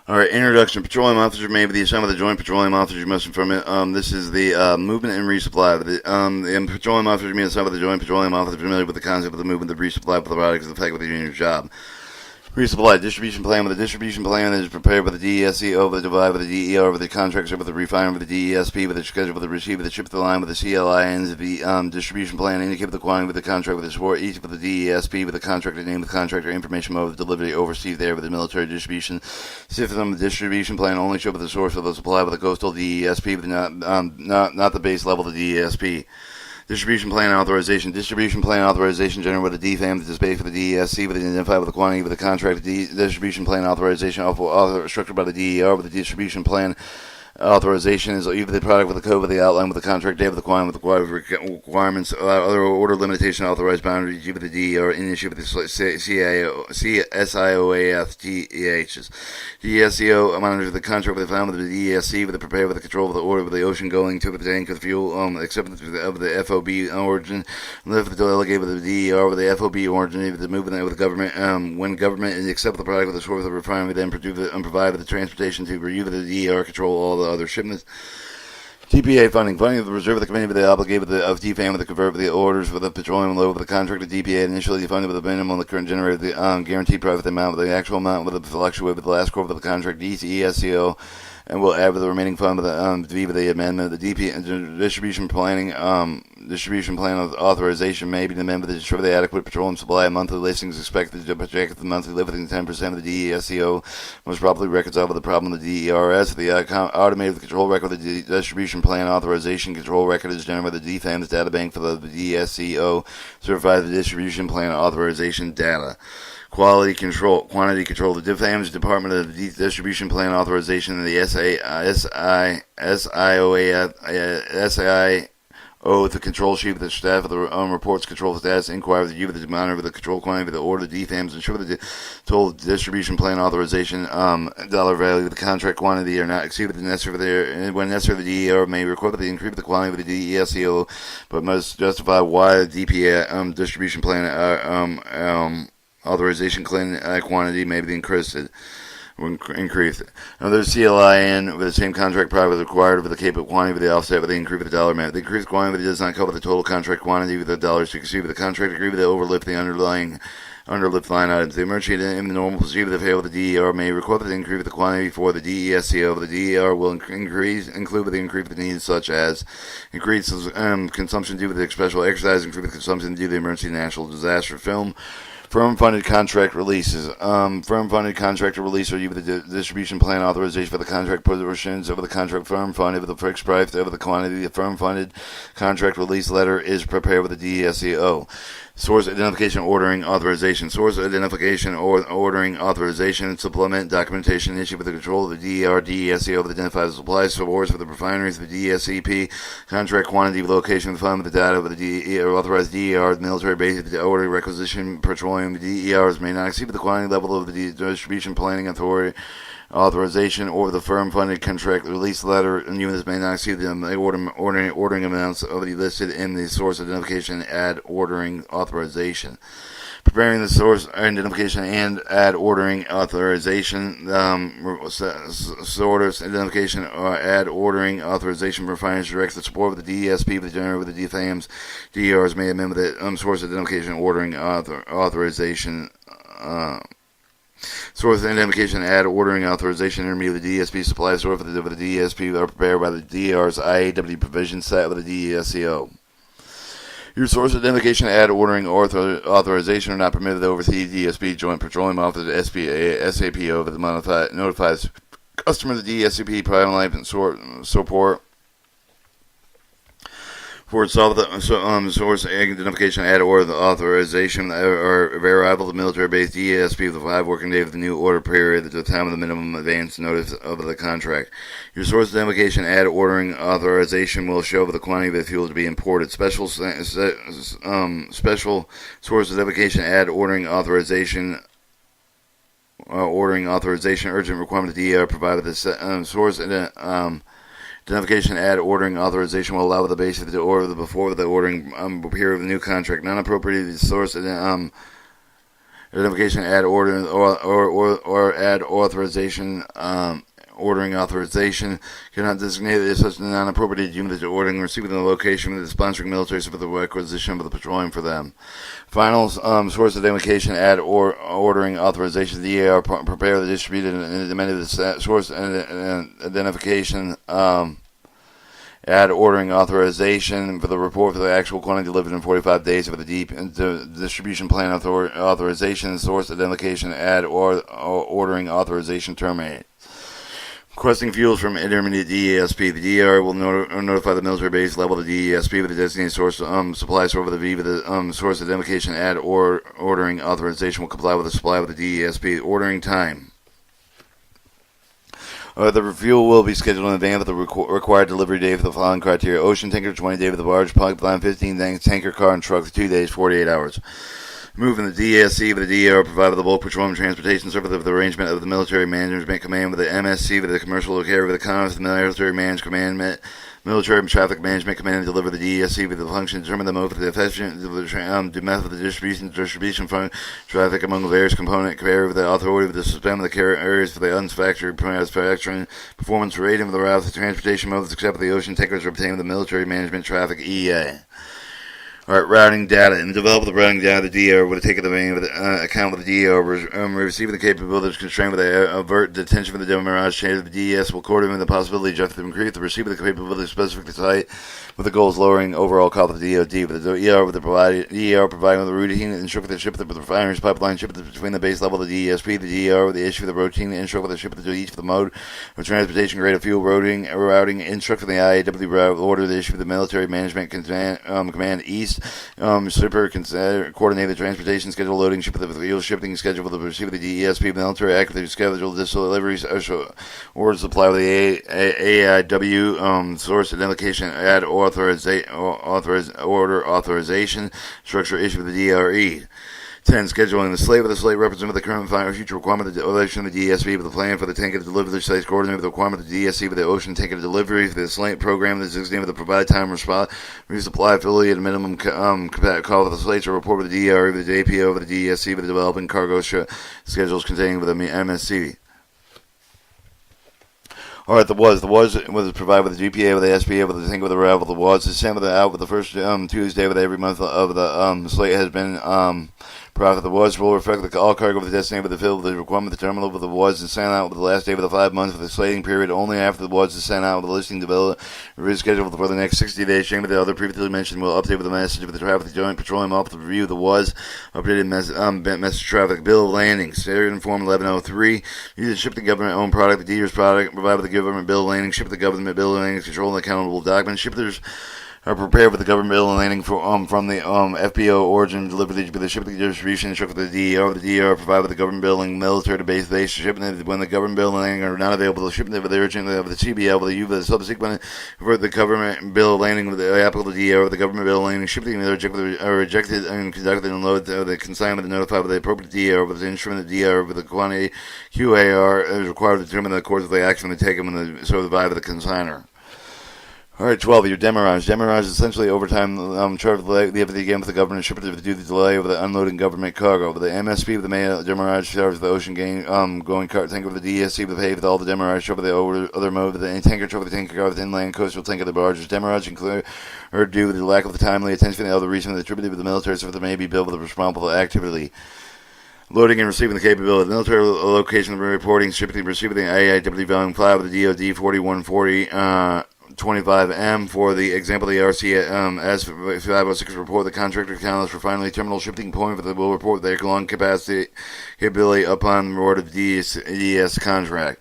All right, introduction. Petroleum officers may be the assignment of the Joint Petroleum Officers. You must inform it. This is the movement and resupply. The petroleum officers may be assigned by the Joint Petroleum Officers familiar with the concept of the movement, the resupply of the products, and the fact of the unit job. Resupply distribution plan. With the distribution plan that is prepared by the DESCO, with the divide with the DER, with the contractor, with the refiner, with the DESP, with the schedule, with the receiver, with the ship, with the line, with the CLINs, the distribution plan, indicate with the quantity, with the contract, with the support, each with the DESP, with the contractor name, with the contractor information mode, with the delivery overseas there, with the military distribution system. The distribution plan only show with the source of the supply, with the coastal DESP, with not the base level of the DESP. Distribution plan authorization. Distribution plan authorization generated with the DFAM that is based for the DESC with the identified with the quantity with the contract. Distribution plan authorization structured by the DER with the distribution plan authorization is either the product with the code with the outline with the contract date with the quantity with the requirements, other order limitation authorized boundaries with the DER in issue with the CSIOAFTEHs. DSCO monitors the contract with the found with the DESC with the prepared with the control of the order with the ocean going to the tank of the fuel acceptance of the FOB origin, lift the delegate with the DER with the FOB origin with the movement with the government when government accept the product with the source of the refinery then provide the transportation to review with the DER control all the other shipments. TPA funding of the reserve of the committee with the obligate of DFAM with the convert with the orders with the petroleum load with the contract of DPA initially funded with the minimum the current generated the guaranteed profit amount with the actual amount with the fluctuate with the last quarter of the contract DCESCO and will add with the remaining fund with the amendment. The DP distribution planning distribution plan authorization may be amended to ensure the adequate petroleum supply. Monthly listings expected to project the monthly within 10% of the DESCO must properly reconcile with the problem of the DERS. The automated control record of the distribution plan authorization control record is generated by the DFAM's data bank for the DSCO certified the distribution plan authorization data. Quality control, quantity control. The DFAM's Department of the Distribution Plan Authorization and the SIO, the control sheet with the staff of the reports control status, inquire with you with the monitor with the control quantity with the order, the DFAMs, ensure the total distribution plan authorization dollar value of the contract quantity are not exceeded the necessary when necessary the DER may require the increase of the quantity with the DESCO, but must justify why the DPA distribution plan authorization quantity may be increased. Another CLIN with the same contract product required with the capable quantity with the offset with the increase of the dollar amount. The increased quantity does not cover the total contract quantity with the dollars to exceed with the contract agree with the overlift the underlying underlift line items. The emergency in the normal procedure with the fail with the DER may require the increase of the quantity for the DESCO. The DER will include with the increase of the needs such as increase consumption due to the special exercise, increase the consumption due to the emergency national disaster film. Firm-funded contract releases. Firm-funded contractor release are you with the distribution plan authorization for the contract portions over the contract firm-funded with the fixed price over the quantity. The firm-funded contract release letter is prepared with the DSCO. Source identification ordering authorization. Source identification or ordering authorization. Supplement documentation issued with the control of the DER, DESCO that identifies the supply source for the refineries, the DSCP, contract quantity, location of the fund with the data with the DER, authorized DER, the military base, the order requisition, petroleum. The DERs may not exceed the quantity level of the distribution planning authority authorization or the firm-funded contract release letter, and units may not exceed the ordering amounts already listed in the source identification add ordering authorization. Preparing the source identification and add ordering authorization, source identification or add ordering authorization for finance directs the support with the DSP with the general with the DFAMs. DERs may amend with the source identification ordering authorization. Source identification, add ordering authorization, intermediate with the DSP supply source with the DSP are prepared by the DR's IAW provision set with the DESCO. Your source identification, add ordering authorization are not permitted to oversee DSP Joint Petroleum Office SAPO that notifies customer of the DSCP private life and support. For source identification, add order authorization or variable the military base DSP of the 5 working days of the new order period at the time of the minimum advance notice of the contract. Your source identification, add ordering authorization will show the quantity of the fuel to be imported. Special source identification, add ordering authorization. Urgent requirement the DER provided the source identification, add ordering authorization will allow the base of the order before the ordering period of the new contract. Non-appropriate source identification, add order, or add authorization. Ordering authorization cannot designate as such a non-appropriate unit to ordering or receiving the location of the sponsoring military for the acquisition of the petroleum for them. Final source identification, add ordering authorization. The DAR prepare the distributed and amended the source identification. Add ordering authorization for the report for the actual quantity delivered in 45 days for the distribution plan authorization. Source identification, add ordering authorization terminate. Requesting fuels from intermediate DESP. The DER will notify the military base level of the DESP with the designated source supply source with the V with the source identification. Add ordering authorization will comply with the supply with the DESP. Ordering time. The fuel will be scheduled in advance of the required delivery date for the following criteria: ocean tanker 20 days with the barge, pipeline 15 tanker car and truck 2 days 48 hours. Moving the DSC with the DER provided the bulk petroleum transportation service with the arrangement of the military management command with the MSC with the commercial carrier with the CONF, the military management command, military traffic management command and deliver the DSC with the function to determine the mode of the efficient method of the distribution fund traffic among the various component carrier with the authority of the suspend the carrier areas for the unfactored manufacturing performance rating of the routes the transportation modes except for the ocean tankers are obtained with the military management traffic EA. Alright, routing data. And develop the routing data, the DER would take account with the DER, receiving the capability to constrain with the avert detention for the demirage change. The DES will coordinate with the possibility of increase the receiver the capability specific to site with the goals lowering overall cost of the DOD. With the DER with the providing with the routine instruct with the ship with the refineries pipeline ship between the base level of the DESP, the DER with the issue of the routine instruct with the ship to each of the mode of transportation grade of fuel routing instruct with the IAW route order the issue of the military management command east. Shipper can coordinate the transportation schedule, loading ship with the fuel shipping schedule with the receiver of the DESP military actively schedule deliveries or supply with the AIW source identification add order authorization structure issue with the DRE. 10. Scheduling. The slate with the slate represent the current and future requirement of the election of the DSP with the plan for the tanker to deliver the sites coordinate with the requirement of the DSC with the ocean tanker delivery for the slate program that is designated with the provide time response resupply affiliate minimum call with the slates or report with the DRE with the APO with the DSC with the developing cargo schedules containing with the MSC. Alright, the WAS was provided with the GPA, with the SPA, with the tank, with the RAV, with the WAS. The same with the out with the first Tuesday with every month of the slate has been profit. The WAS will reflect all cargo with the destination with the fill with the requirement of the terminal with the WAS is sent out with the last day of the 5 months with the slating period only after the WAS is sent out with the listing developed rescheduled for the next 60 days. Same with the other previously mentioned will update with the message with the traffic the joint petroleum office review the WAS updated message traffic bill of landing standard form 1103 use to ship the government owned product the dealer's product provide with the government bill of landing ship the government bill of landing control and accountable documents shippers are prepared with the government bill and landing from the FBO origin delivery the ship the distribution instruct with the DER. The DER provide with the government billing military to base shipment when the government bill and landing are not available. The shipment with the urgent of the CBL with the U the subsequent for the government bill landing with the applicable DER with the government bill landing shipping rejected and conducted and load the consignment and notified with the appropriate DER with the instrument of the DER with the quantity QAR is required to determine the course of the action to be taken when the survive of the consigner. Alright, 12. Your demirage. Demirage is essentially overtime charge the again with the government shipper to do the delay of the unloading government cargo. With the MSP with the main demirage charge the ocean going car tanker with the DSC with the pay with all the demirage trouble the other mode with the tanker trouble the tanker car with the inland coastal tanker the barges. Demirage include or due to the lack of the timely attention and other reason attributed with the military so that may be billed with the responsible activity. Loading and receiving the capability. The military location of the reporting shipping receiving the AIW volume 5 with the DOD 4140 25M for the example the RCS 506 report the contractor account refinery terminal shipping point for the will report their long capability upon award of DES contract.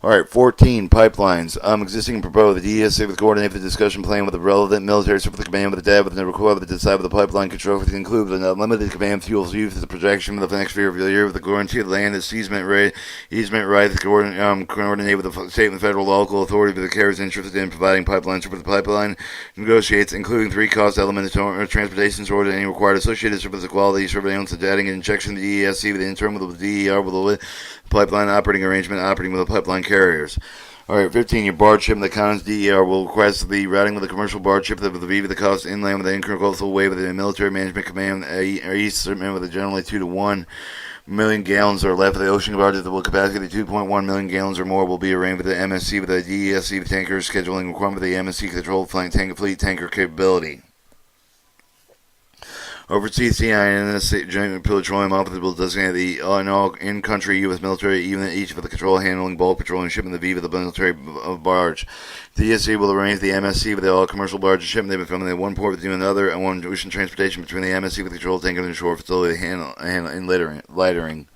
Alright, 14, pipelines. Existing and proposed. The DES with coordinate the discussion plan with the relevant military for the command with the DAB with the requirement to decide with the pipeline control to include the unlimited command fuels used the projection of the next year with the guarantee of the land is easement right to coordinate with the state and federal local authority with the carriers interested in providing pipelines for the pipeline negotiates including 3 cost elements transportation storage and any required associated with the quality surveillance and adding and injection of the DESC with the internal with the DER with the pipeline operating arrangement operating with the pipeline carriers. All right, 15. Your barge ship in the Commons DER will request the routing with a commercial barge ship with the V of the coast inland with the intercoastal way with the military management command east submit with a generally 2 to 1 million gallons are left of the ocean barges that will capacity 2.1 million gallons or more will be arranged with the MSC with the DESC with tankers scheduling requirement with the MSC controlled fleet tanker capability. Overseas CINS Joint Petroleum Office will designate the in-country U.S. military even each for the control handling bulk petroleum shipment the V of the military barge. The DSC will arrange the MSC with all commercial barges shipment they from the one port with another and one ocean transportation between the MSC with the control tanker and the shore facility and lightering.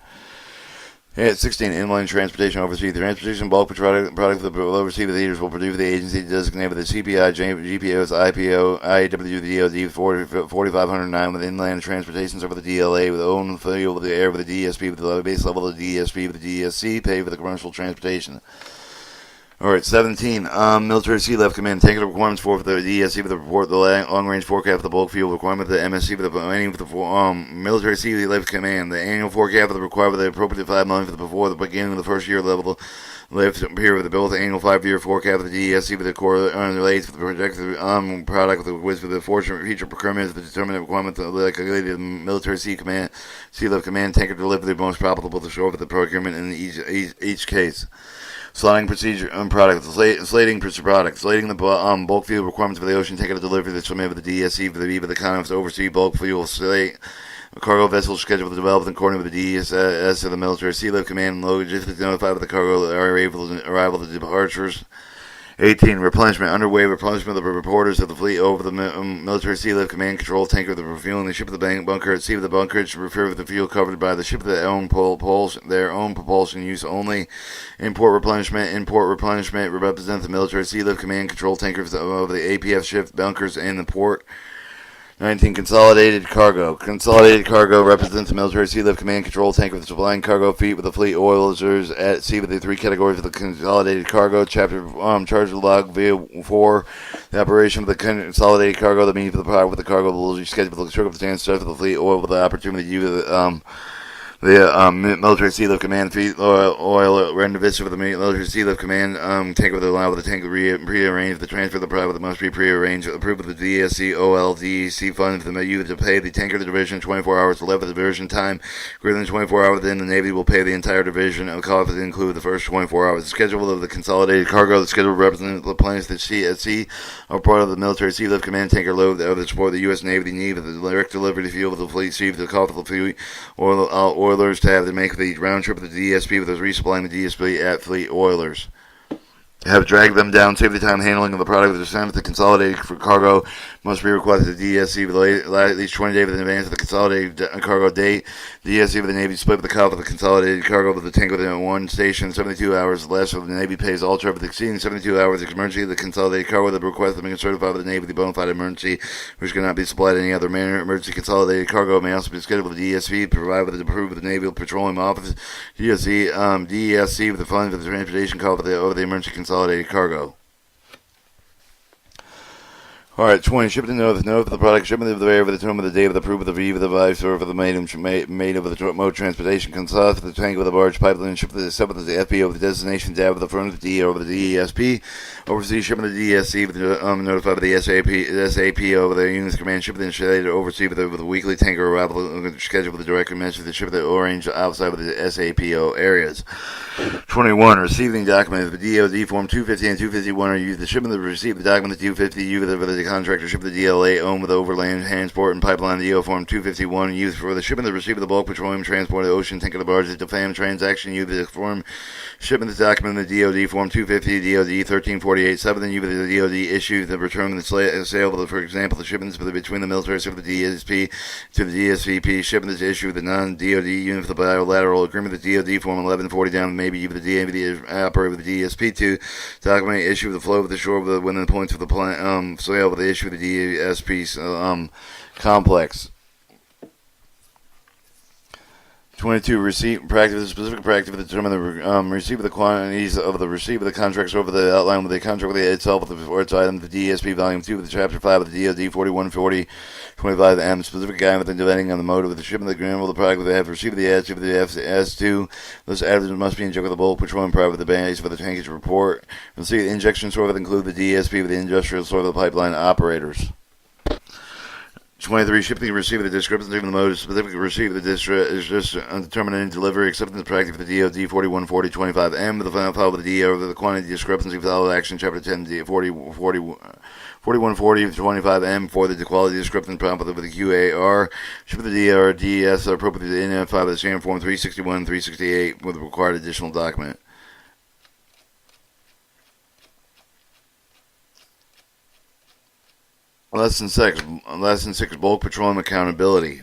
At 16, inland transportation overseas. The transportation bulk product that will oversee the leaders will produce the agency designated with the CPI, GPOs, IPO, IWDOD 4509 with inland transportations over the DLA with own fuel with the air with the DSP with the base level of the DSP with the DSC pay for the commercial transportation. All right, 17. Military Sea Left Command tanker requirements for the DSC with the report the long-range forecast of the bulk fuel requirement. The MSC with the Military Sea Left Command the annual forecast of the required with the appropriate 5 months before the beginning of the first year level lift period with the built annual 5-year forecast of the DSC with the core relates with the projected product with the future procurement the determinate requirement of the Military Sea Left Command tanker deliver the most profitable to shore for the procurement in each case. Sliding procedure product, slating product, slating the bulk fuel requirements for the ocean tanker to deliver the submit with the DSC for the V of the Congress to oversee bulk fuel slate. Cargo vessels scheduled to develop according with the DSS of the Military Sea Lift Command and logistics notified of the cargo arrival of the departures. 18. Replenishment. Underway replenishment of the reporters of the fleet over the Military Sea Lift Command control tanker the refueling the ship of the bunker at sea of the bunkerage refer with the fuel covered by the ship of their own propulsion use only. Import replenishment represents the Military Sea Lift Command control tankers of the APF ship bunkers in the port. 19. Consolidated cargo. Consolidated cargo represents the Military Sea Lift Command control tanker with supplying cargo feet with the fleet oilers at sea with the 3 categories of the consolidated cargo. Chapter charge log via 4. The operation of the consolidated cargo. The meaning of the product with the cargo will be scheduled with the circumstance stuff of the fleet oil with the opportunity to use the Military Sea Lift Command feet oil render vista for the Military Sea Lift Command tanker with the allow with the tanker prearranged the transfer of the product must be prearranged approved with the DSC OLDC fund for the U to pay the tanker the division 24 hours to left the diversion time greater than 24 hours then the Navy will pay the entire division of cost to include the first 24 hours. The schedule of the consolidated cargo the schedule represents the plans that CSC are part of the Military Sea Lift Command tanker load of the support of the U.S. Navy need with the direct delivery to fuel with the fleet sea the cost of the fleet oilers to have to make the round trip with the DSP with us resupplying the DSP at fleet oilers. Have dragged them down, save the time handling of the product with the sent the consolidated for cargo must be requested to DSC with at least 20 days in advance of the consolidated cargo date. The DSC with the Navy split with the cost of the consolidated cargo with the tank within one station 72 hours less, so the Navy pays all traffic exceeding 72 hours emergency. The consolidated cargo with the request of being certified with the Navy the bona fide emergency, which cannot be supplied in any other manner. Emergency consolidated cargo may also be scheduled with the DSP, provided with the approved with the Naval Petroleum Office. DESC with the funds for the transportation cost over the emergency consolidated cargo. Alright, 20. Shipment note for the product. Shipment of the air for the term of the day of the proof of the V of the vice or for the made over the mode transportation. Consult for the tank with the barge pipeline. Ship the sub with the FP over the destination tab with the front of the D over the DESP. Overseas shipment of the DSC with the notified by the SAP over the unit's command. Ship the initiated oversee with the weekly tanker arrival schedule with the direct message the ship the orange outside with the SAPO areas. 21. Receiving document. The DOD form 250 and 251 are used. The shipment to receive the document 250 U with the contractor ship the DLA owned with overland transport and pipeline. The DO form 251 used for the shipment to receive the bulk petroleum transport of the ocean tanker the barge the FAM transaction U the form shipment the document the DOD form 250 DOD 1348 then U with the DOD issue the return of the sale of the, for example the shipments between the military ship of the DSP to the DSVP shipment is issued with the non-DOD unit for the bilateral agreement the DOD form 1140 down maybe U with the DAVD operate with the DSP to document issue with the flow of the shore with the within the points of the plan sale with the issue with the DSP complex. 22. Receipt practice. Specific practice to determine the receipt of the quantities of the receipt of the contracts over the outline with the contract with the itself with the or its item, the DSP Volume 2 with the Chapter 5 of the DOD 4140 25M. Specific guide within depending on the mode of the shipment of the granular of the product with the have received the S2 with the S2. Those additives must be injected with the bulk petroleum product with the base for the tankage report. Receipt the injection source include the DSP with the industrial source of the pipeline operators. 23. Shipping and receive the discrepancy from the mode of specific receipt of the district is just undetermined in delivery, acceptance practice for the DOD 4140 25M with the final file with the DO the quantity discrepancy for action chapter 10 4140 25M for the quality discrepancy prompt with the QAR. Ship the DRDS appropriately to identify the same form 361 368 with the required additional document. Lesson 6. Bulk petroleum accountability.